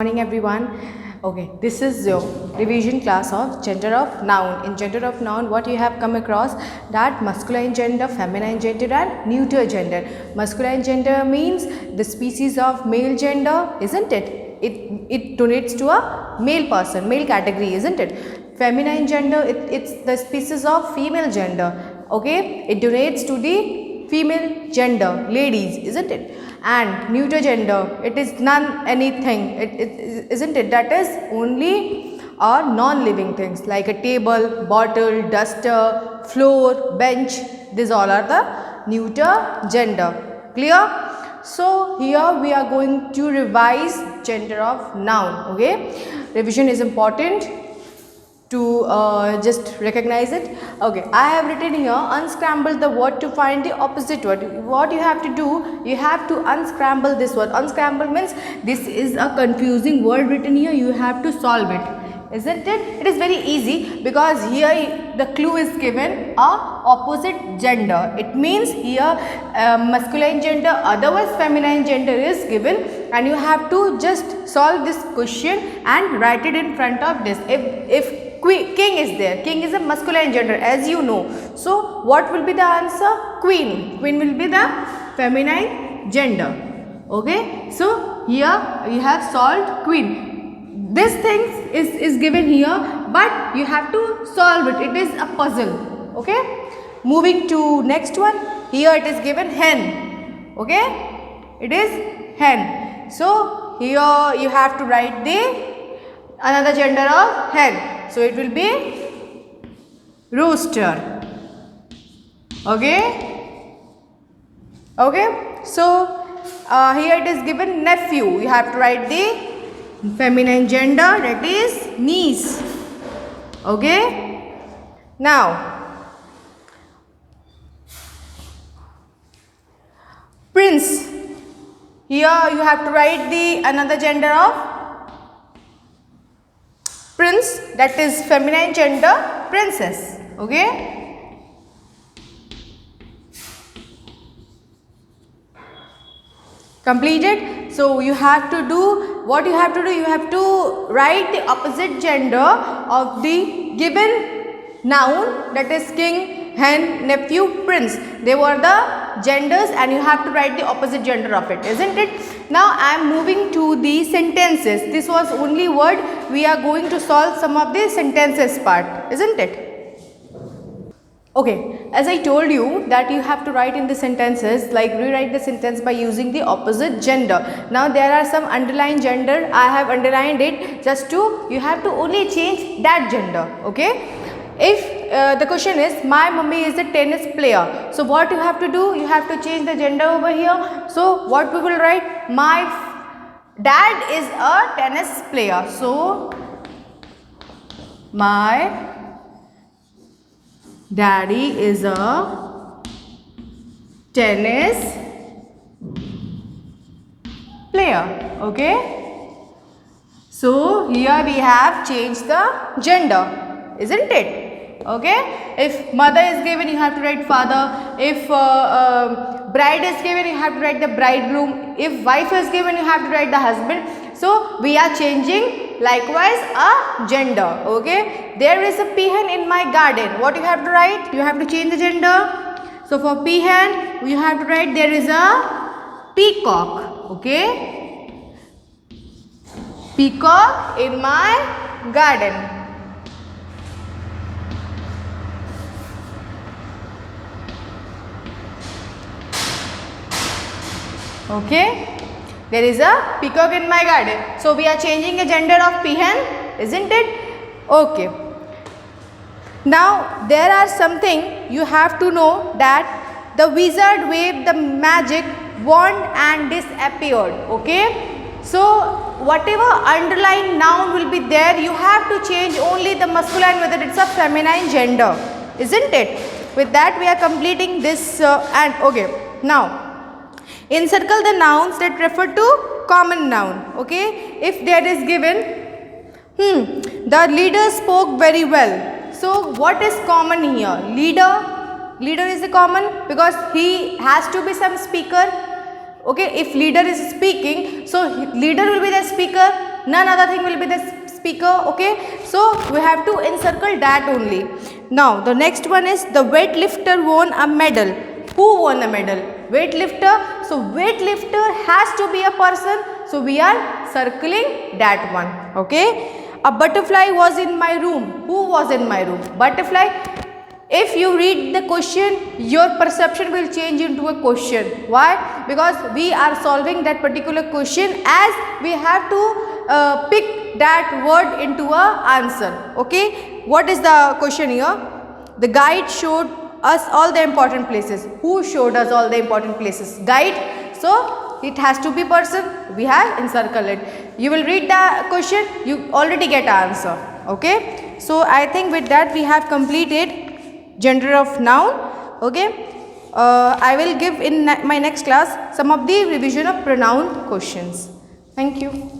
Morning everyone. Okay, this is your revision class of gender of noun. In gender of noun, what you have come across that masculine gender, feminine gender and neuter gender. Masculine gender means the species of male gender, isn't it? It donates to a male person, male category, isn't it? Feminine gender, it's the species of female gender. Okay, it donates to the female gender, ladies, isn't it? And neuter gender, it is none anything, isn't it? That is only non-living things like a table, bottle, duster, floor, bench. These all are the neuter gender. Clear? So here we are going to revise gender of noun. Okay, revision is important to just recognize it. Okay, I have written here unscramble the word to find the opposite word. What you have to do, you have to unscramble this word. Unscramble means this is a confusing word written here, you have to solve it, isn't it? It is very easy because here the clue is given a opposite gender. It means here masculine gender, otherwise feminine gender is given, and you have to just solve this question and write it in front of this. If king is there, king is a masculine gender, as you know. So what will be the answer? Queen. Queen will be the feminine gender. Okay, so here you have solved queen. This thing is given here, but you have to solve it. It is a puzzle. Okay, moving to next one. Here it is given hen. Okay, it is hen. So here you have to write the another gender of hen. So it will be rooster. Okay. Okay. So here it is given nephew. You have to write the feminine gender, that is niece. Okay. Now prince. Here you have to write the another gender of prince, that is feminine gender, princess. Okay. Completed. So you have to do what you have to do. You have to write the opposite gender of the given noun, that is king, hen, nephew, prince. They were the genders and you have to write the opposite gender of it, isn't it? Now I am moving to the sentences. This was only word. We are going to solve some of the sentences part, isn't it? Okay, as I told you that you have to write in the sentences, like rewrite the sentence by using the opposite gender. Now there are some underlined gender. I have underlined it just to, you have to only change that gender. Okay. If the question is my mummy is a tennis player, so what you have to do, you have to change the gender over here. So what we will write, my dad is a tennis player. So my daddy is a tennis player. Okay. So here we have changed the gender, isn't it? Okay, if mother is given, you have to write father. If bride is given, you have to write the bridegroom. If wife is given, you have to write the husband. So we are changing likewise a gender. Okay, there is a peahen in my garden. What you have to write? You have to change the gender. So for peahen, you have to write there is a peacock. Okay, peacock in my garden. Okay, there is a peacock in my garden. So we are changing the gender of peahen, isn't it? Okay. Now there are something you have to know, that the wizard waved the magic wand and disappeared. Okay. So whatever underlying noun will be there, you have to change only the masculine, whether it's a feminine gender, isn't it? With that we are completing this and okay. Now encircle the nouns that refer to common noun. Okay, if there is given the leader spoke very well. So what is common here? Leader is a common because he has to be some speaker. Okay, if leader is speaking, so leader will be the speaker. none other thing will be the speaker. Okay, so we have to encircle that only. Now the next one is the weightlifter won a medal. Who won a medal? Weightlifter. So weightlifter has to be a person, so we are circling that one. Okay, a butterfly was in my room. Who was in my room? Butterfly. If you read the question, your perception will change into a question. Why? Because we are solving that particular question as we have to pick that word into a answer. Okay, what is the question here? The guide showed us all the important places. Who showed us all the important places? Guide. So it has to be person. We have encircled it. You will read the question, you already get answer. Okay, so I think with that we have completed gender of noun. Okay, I will give in my next class some of the revision of pronoun questions. Thank you.